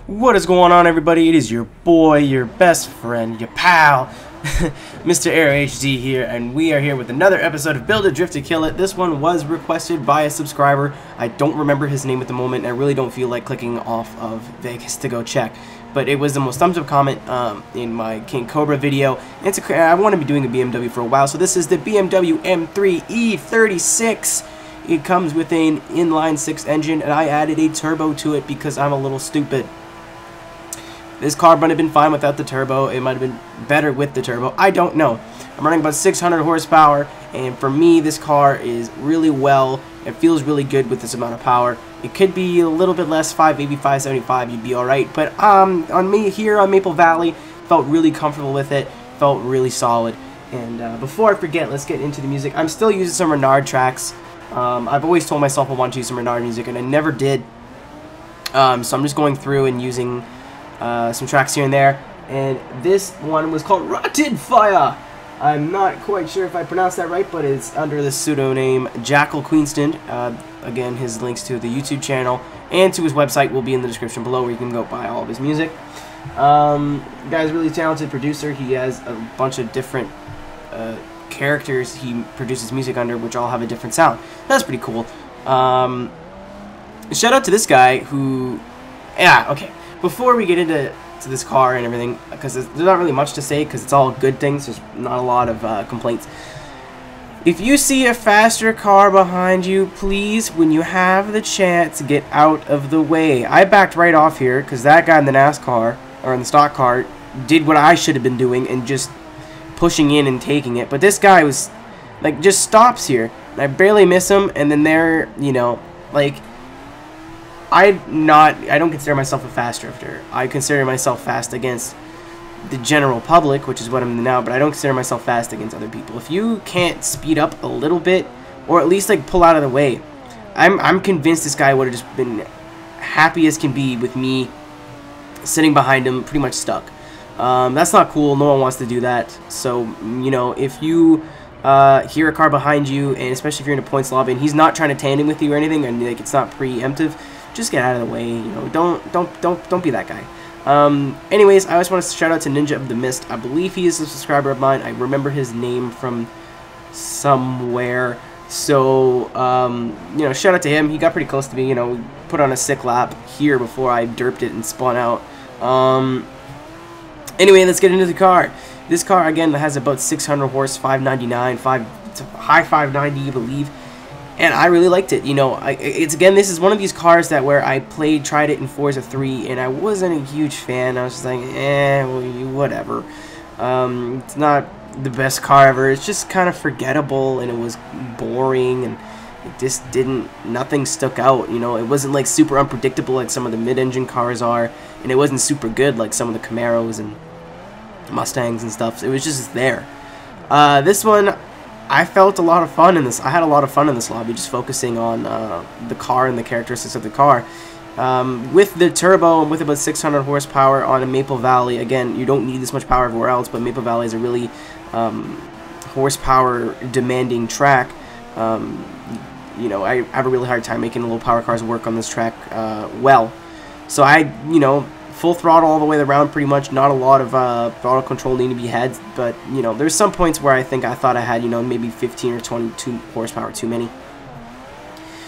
What is going on, everybody? It is your boy, your best friend, your pal, MrAeroHD here, and we are here with another episode of Build It, Drift to Kill It. This one was requested by a subscriber. I don't remember his name at the moment, and I really don't feel like clicking off of Vegas to go check. But it was the most thumbs up comment in my King Cobra video. I want to be doing a BMW for a while, so this is the BMW M3 E36. It comes with an inline 6 engine, and I added a turbo to it because I'm a little stupid. This car might have been fine without the turbo. It might have been better with the turbo. I don't know. I'm running about 600 horsepower, and for me, this car is really well. It feels really good with this amount of power. It could be a little bit less, 580, 575, you'd be alright. But on me here on Maple Valley, felt really comfortable with it. Felt really solid. And before I forget, let's get into the music. I'm still using some Renard tracks. I've always told myself I want to use some Renard music, and I never did. So I'm just going through and using some tracks here and there, and this one was called Raatid Fiah. I'm not quite sure if I pronounced that right, but it's under the pseudonym Jackal Queenston. Again, his links to the YouTube channel and to his website will be in the description below, where you can go buy all of his music. Guy's a really talented producer. He has a bunch of different characters he produces music under, which all have a different sound. That's pretty cool. Shout out to this guy who, okay. Before we get into this car and everything, because there's not really much to say, because it's all good things, there's not a lot of complaints. If you see a faster car behind you, please, when you have the chance, get out of the way. I backed right off here, because that guy in the NASCAR, or in the stock car, did what I should have been doing, and just pushing in and taking it. But this guy was, like, just stops here, and I barely miss him, and then they're, you know, like, I don't consider myself a fast drifter. I consider myself fast against the general public, which is what I'm now, but I don't consider myself fast against other people. If you can't speed up a little bit, or at least like pull out of the way, I'm convinced this guy would have just been happy as can be with me sitting behind him, pretty much stuck. That's not cool. No one wants to do that. So, you know, if you hear a car behind you, and especially if you're in a points lobby and he's not trying to tandem with you or anything, and like it's not preemptive, just get out of the way. You know, don't be that guy. Anyways, I always want to shout out to Ninja of the Mist. I believe he is a subscriber of mine. I remember his name from somewhere. So, you know, shout out to him. He got pretty close to me. You know, we put on a sick lap here before I derped it and spun out. Anyway, let's get into the car. This car, again, has about 600 horse, 599, high 590, I believe. And I really liked it. You know, this is one of these cars that where I tried it in Forza 3, and I wasn't a huge fan. I was just like, well, whatever. It's not the best car ever. It's just kind of forgettable, and it was boring, and it just nothing stuck out. You know, it wasn't like super unpredictable like some of the mid-engine cars are, and it wasn't super good like some of the Camaros and Mustangs and stuff. So it was just there. This one, I felt a lot of fun in this. I had a lot of fun in this lobby, just focusing on the car and the characteristics of the car. With the turbo and with about 600 horsepower on a Maple Valley, again, you don't need this much power everywhere else, but Maple Valley is a really horsepower demanding track. You know, I have a really hard time making the low power cars work on this track well. So you know, full throttle all the way around pretty much. Not a lot of throttle control need to be had, but you know, there's some points where I thought I had, you know, maybe 15 or 22 horsepower too many.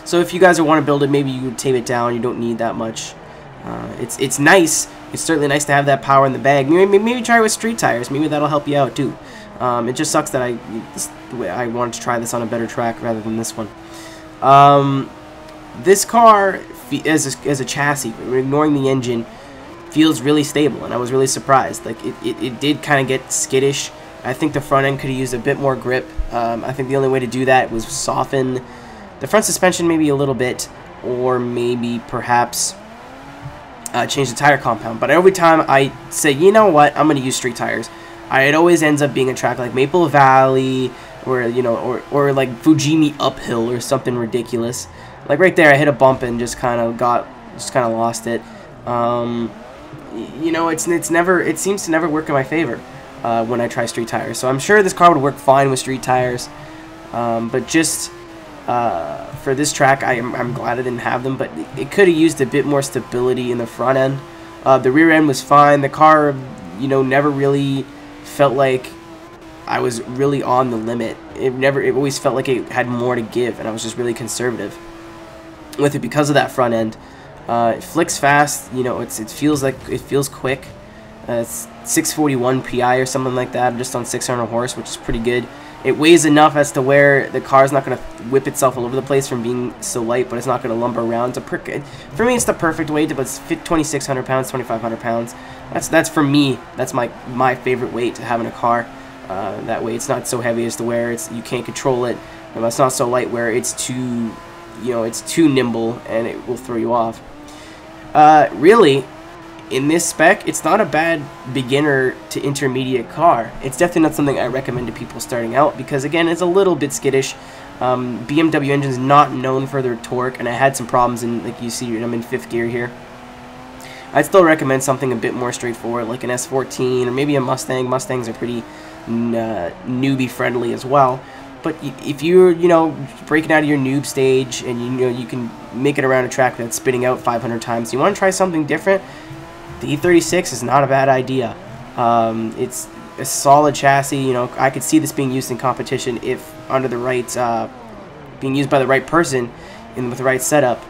So if you guys want to build it, maybe you would tame it down. You don't need that much. It's nice. It's certainly nice to have that power in the bag. Maybe try with street tires. Maybe that'll help you out too. It just sucks that I wanted to try this on a better track rather than this one. This car, as a chassis, ignoring the engine, feels really stable, and I was really surprised. Like it did kind of get skittish. I think the front end could have used a bit more grip. I think the only way to do that was soften the front suspension maybe a little bit, or maybe perhaps change the tire compound. But every time I say, you know what, I'm going to use street tires, it always ends up being a track like Maple Valley, or you know, or like Fujimi Uphill or something ridiculous. Like right there, I hit a bump and just kind of lost it. You know, it seems to never work in my favor when I try street tires. So I'm sure this car would work fine with street tires, but just for this track, I'm glad I didn't have them. But it could have used a bit more stability in the front end. The rear end was fine. The car, you know, never really felt like I was really on the limit. It always felt like it had more to give, and I was just really conservative with it because of that front end. It flicks fast, you know, it feels quick. It's 641 PI or something like that, just on 600 horse, which is pretty good. It weighs enough as to where the car's not going to whip itself all over the place from being so light, but it's not going to lumber around. For me, it's the perfect weight, but it's 2,600 pounds, 2,500 pounds. That's for me. That's my favorite weight to have in a car. That way, it's not so heavy as to where you can't control it. And it's not so light where it's too nimble and it will throw you off. Really, in this spec, it's not a bad beginner to intermediate car. It's definitely not something I recommend to people starting out because, again, it's a little bit skittish. BMW engine's not known for their torque, and I had some problems in, like you see, I'm in 5th gear here. I'd still recommend something a bit more straightforward, like an S14 or maybe a Mustang. Mustangs are pretty newbie friendly as well. But if you're, you know, breaking out of your noob stage and you know you can make it around a track that's spitting out 500 times, you want to try something different, the E36 is not a bad idea. It's a solid chassis. You know, I could see this being used in competition if under the right, being used by the right person and with the right setup.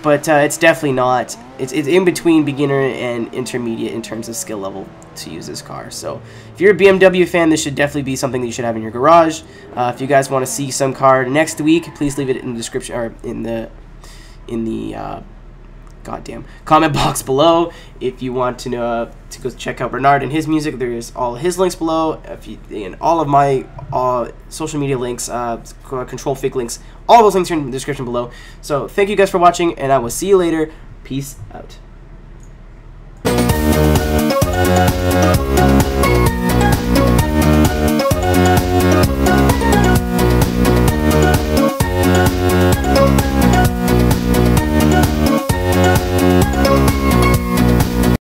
But it's definitely not. It's in between beginner and intermediate in terms of skill level to use this car. So if you're a BMW fan, this should definitely be something that you should have in your garage. If you guys want to see some car next week, please leave it in the description or in the goddamn comment box below. If you want to know to go check out Bernard and his music, there's all his links below. And all of my social media links, control fake links, all those links are in the description below. So thank you guys for watching, and I will see you later. Peace out.